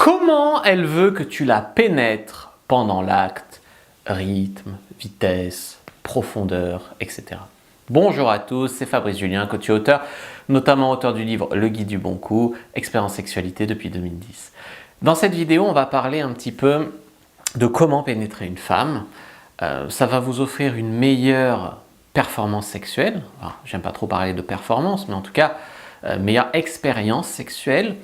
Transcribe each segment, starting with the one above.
Comment elle veut que tu la pénètres pendant l'acte? Rythme, vitesse, profondeur, etc. Bonjour à tous, c'est Fabrice Julien, coach et auteur, notamment auteur du livre Le Guide du Bon Coup, expert en sexualité depuis 2010. Dans cette vidéo, on va parler un petit peu de comment pénétrer une femme. Ça va vous offrir une meilleure performance sexuelle. J'aime pas trop parler de performance, mais en tout cas, meilleure expérience sexuelle.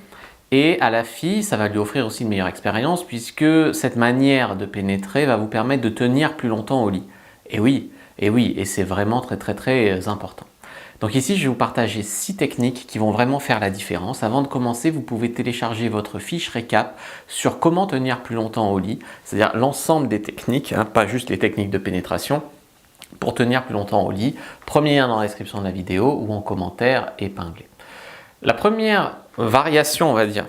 Et à la fille, ça va lui offrir aussi une meilleure expérience puisque cette manière de pénétrer va vous permettre de tenir plus longtemps au lit. Et oui, et c'est vraiment très important. Donc ici, je vais vous partager 6 techniques qui vont vraiment faire la différence. Avant de commencer, vous pouvez télécharger votre fiche récap sur comment tenir plus longtemps au lit, c'est-à-dire l'ensemble des techniques, pas juste les techniques de pénétration, pour tenir plus longtemps au lit. Premier lien dans la description de la vidéo ou en commentaire épinglé. La première variation, on va dire,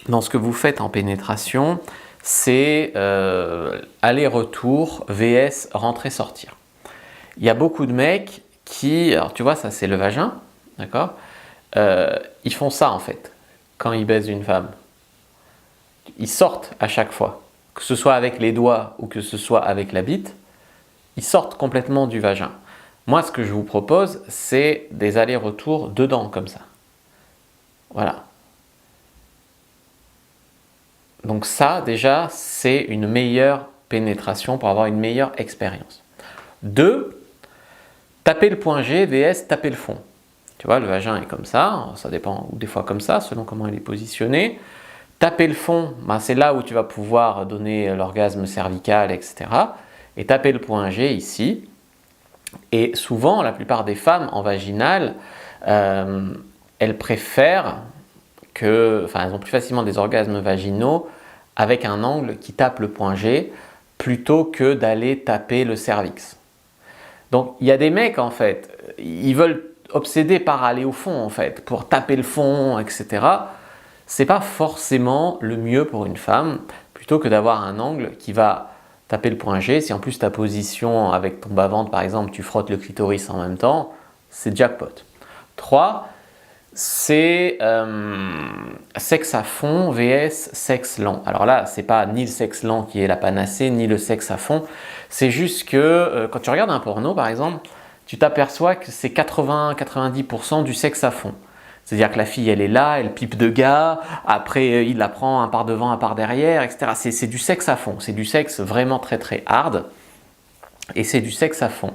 dans ce que vous faites en pénétration, c'est aller-retour vs rentrer-sortir. Il y a beaucoup de mecs qui, alors tu vois, ça c'est le vagin, d'accord, ils font ça en fait, quand ils baisent une femme. Ils sortent à chaque fois, que ce soit avec les doigts ou que ce soit avec la bite, ils sortent complètement du vagin. Moi, ce que je vous propose, c'est des allers-retours dedans, comme ça. Voilà. Donc ça, déjà, c'est une meilleure pénétration pour avoir une meilleure expérience. 2, taper le point G vs taper le fond. Tu vois, le vagin est comme ça dépend, ou des fois comme ça, selon comment il est positionné. Taper le fond, c'est là où tu vas pouvoir donner l'orgasme cervical, etc. Et taper le point G ici. Et souvent, la plupart des femmes en vaginale, elles préfèrent elles ont plus facilement des orgasmes vaginaux avec un angle qui tape le point G plutôt que d'aller taper le cervix. Donc, il y a des mecs, en fait, ils veulent obséder par aller au fond, en fait, pour taper le fond, etc. C'est pas forcément le mieux pour une femme, plutôt que d'avoir un angle qui va taper le point G. Si en plus ta position avec ton bas-ventre, par exemple, tu frottes le clitoris en même temps, c'est jackpot. 3, c'est sexe à fond vs sexe lent. Alors là, c'est pas ni le sexe lent qui est la panacée, ni le sexe à fond. C'est juste que quand tu regardes un porno, par exemple, tu t'aperçois que c'est 80-90% du sexe à fond. C'est-à-dire que la fille, elle est là, elle pipe de gars, après il la prend un par devant, un par derrière, etc. C'est du sexe à fond, c'est du sexe vraiment très hard, et c'est du sexe à fond.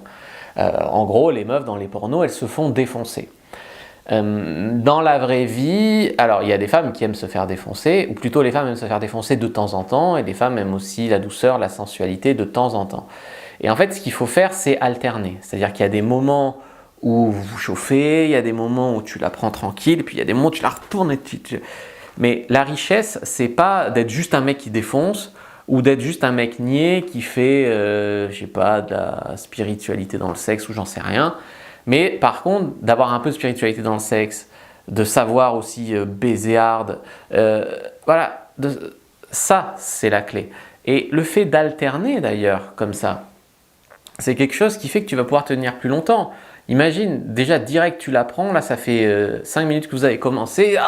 En gros, les meufs dans les pornos, elles se font défoncer. Dans la vraie vie, alors il y a des femmes qui aiment se faire défoncer, ou plutôt les femmes aiment se faire défoncer de temps en temps, et des femmes aiment aussi la douceur, la sensualité de temps en temps. Et en fait, ce qu'il faut faire, c'est alterner. C'est-à-dire qu'il y a des moments où vous vous chauffez, il y a des moments où tu la prends tranquille, puis il y a des moments où tu la retournes. Mais la richesse, c'est pas d'être juste un mec qui défonce, ou d'être juste un mec niais qui fait, je sais pas, de la spiritualité dans le sexe, ou j'en sais rien. Mais par contre, d'avoir un peu de spiritualité dans le sexe, de savoir aussi baiser hard, voilà, ça c'est la clé. Et le fait d'alterner d'ailleurs comme ça, c'est quelque chose qui fait que tu vas pouvoir tenir plus longtemps. Imagine, déjà direct tu l'apprends, là ça fait 5 minutes que vous avez commencé,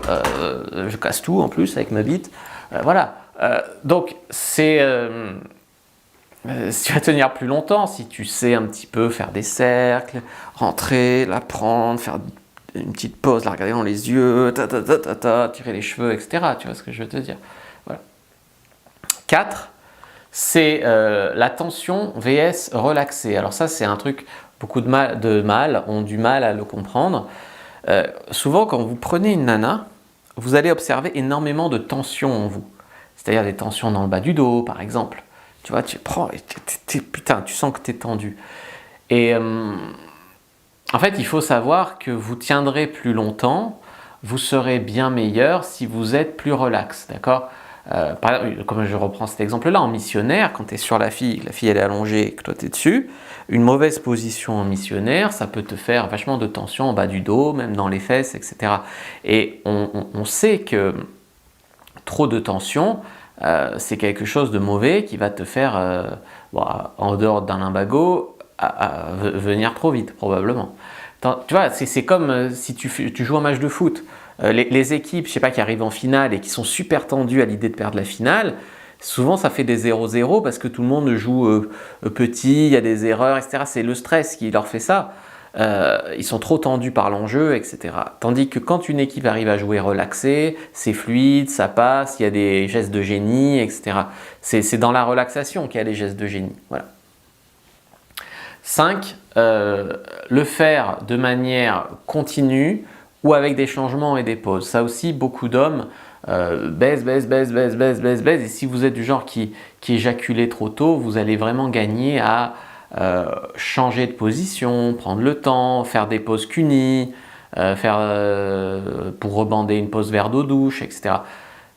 je casse tout en plus avec ma bite, voilà. Donc c'est... si tu vas tenir plus longtemps, si tu sais un petit peu faire des cercles, rentrer, la prendre, faire une petite pause, la regarder dans les yeux, tirer les cheveux, etc. Tu vois ce que je veux te dire. Voilà. 4, c'est la tension vs relaxer. Alors ça, c'est un truc, beaucoup de mâles ont du mal à le comprendre. Souvent, quand vous prenez une nana, vous allez observer énormément de tensions en vous. C'est-à-dire des tensions dans le bas du dos, par exemple. Tu vois, tu prends et putain, tu sens que tu es tendu. Et en fait, il faut savoir que vous tiendrez plus longtemps, vous serez bien meilleur si vous êtes plus relax, d'accord? Comme je reprends cet exemple-là, en missionnaire, quand tu es sur la fille elle est allongée et que toi tu es dessus, une mauvaise position en missionnaire, ça peut te faire vachement de tension en bas du dos, même dans les fesses, etc. Et on sait que trop de tension, c'est quelque chose de mauvais qui va te faire, en dehors d'un lumbago, venir trop vite, probablement. Tu vois, c'est comme si tu joues un match de foot. Les équipes, je sais pas, qui arrivent en finale et qui sont super tendues à l'idée de perdre la finale, souvent ça fait des 0-0 parce que tout le monde joue petit, il y a des erreurs, etc. C'est le stress qui leur fait ça. Ils sont trop tendus par l'enjeu, etc. Tandis que quand une équipe arrive à jouer relaxé, c'est fluide, ça passe, il y a des gestes de génie, etc. C'est dans la relaxation qu'il y a les gestes de génie. Voilà. 5. Le faire de manière continue ou avec des changements et des pauses. Ça aussi, beaucoup d'hommes baissent, et si vous êtes du genre qui éjaculez trop tôt, vous allez vraiment gagner à changer de position, prendre le temps, faire des pauses cunies, pour rebander une pause verre d'eau douche, etc.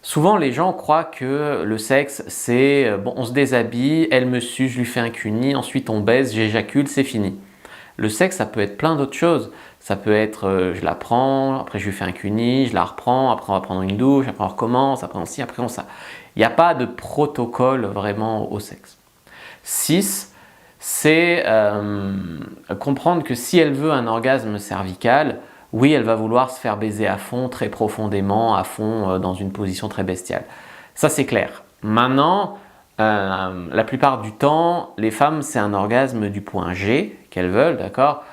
Souvent, les gens croient que le sexe, c'est bon, on se déshabille, elle me suce, je lui fais un cuni, ensuite on baise, j'éjacule, c'est fini. Le sexe, ça peut être plein d'autres choses. Ça peut être, je la prends, après je lui fais un cuni, je la reprends, après on va prendre une douche, après on recommence, après on ci, après on ça. Il n'y a pas de protocole vraiment au sexe. 6. C'est comprendre que si elle veut un orgasme cervical, oui, elle va vouloir se faire baiser à fond, très profondément, à fond, dans une position très bestiale. Ça, c'est clair. Maintenant, la plupart du temps, les femmes, c'est un orgasme du point G qu'elles veulent, d'accord?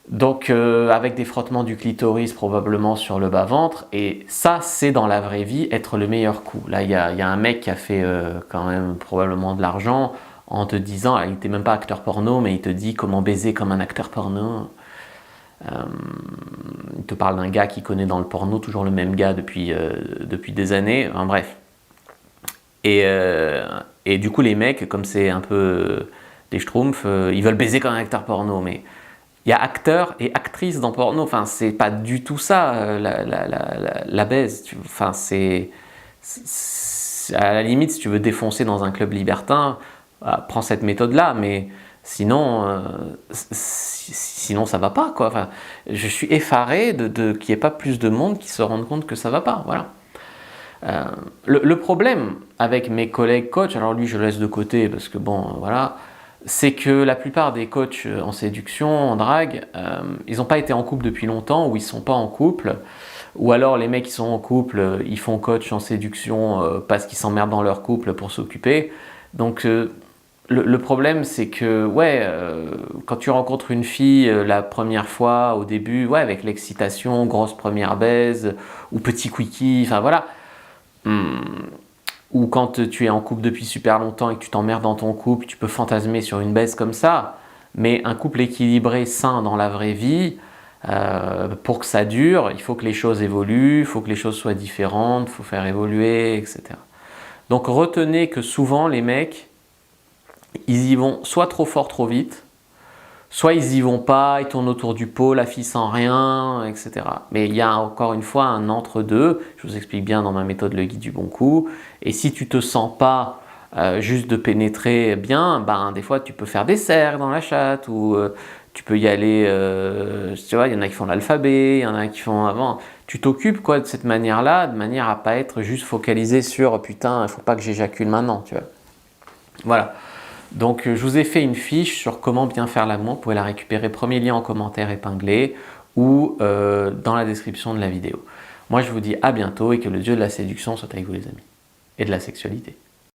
Donc, avec des frottements du clitoris probablement sur le bas-ventre. Et ça, c'est dans la vraie vie être le meilleur coup. Là, il y a un mec qui a fait quand même probablement de l'argent en te disant, il n'était même pas acteur porno, mais il te dit comment baiser comme un acteur porno. Il te parle d'un gars qu'il connaît dans le porno, toujours le même gars depuis des années, enfin, bref. Et du coup les mecs, comme c'est un peu des schtroumpfs, ils veulent baiser comme un acteur porno, mais il y a acteur et actrice dans porno, enfin c'est pas du tout ça la baise, enfin c'est à la limite si tu veux défoncer dans un club libertin, prends cette méthode là, mais sinon, sinon ça va pas quoi. Enfin, je suis effaré qu'il n'y ait pas plus de monde qui se rende compte que ça va pas. Voilà. Le problème avec mes collègues coachs, alors lui je le laisse de côté parce que bon voilà, c'est que la plupart des coachs en séduction, en drague, ils n'ont pas été en couple depuis longtemps ou ils sont pas en couple. Ou alors les mecs qui sont en couple, ils font coach en séduction parce qu'ils s'emmerdent dans leur couple pour s'occuper. Donc le problème, c'est que, ouais, quand tu rencontres une fille la première fois, au début, ouais, avec l'excitation, grosse première baise, ou petit quickie, enfin voilà. Ou quand tu es en couple depuis super longtemps et que tu t'emmerdes dans ton couple, tu peux fantasmer sur une baise comme ça. Mais un couple équilibré, sain dans la vraie vie, pour que ça dure, il faut que les choses évoluent, il faut que les choses soient différentes, il faut faire évoluer, etc. Donc retenez que souvent les mecs, ils y vont soit trop fort, trop vite, soit ils y vont pas, ils tournent autour du pot, la fille sent rien, etc. Mais il y a encore une fois un entre-deux, je vous explique bien dans ma méthode le guide du bon coup, et si tu te sens pas juste de pénétrer bien, ben des fois tu peux faire des cercles dans la chatte, ou tu peux y aller, tu vois, il y en a qui font l'alphabet, il y en a qui font avant, tu t'occupes quoi de cette manière-là, de manière à pas être juste focalisé sur putain, il faut pas que j'éjacule maintenant, tu vois. Voilà. Donc je vous ai fait une fiche sur comment bien faire l'amour, vous pouvez la récupérer, premier lien en commentaire épinglé ou dans la description de la vidéo. Moi je vous dis à bientôt et que le dieu de la séduction soit avec vous les amis, et de la sexualité.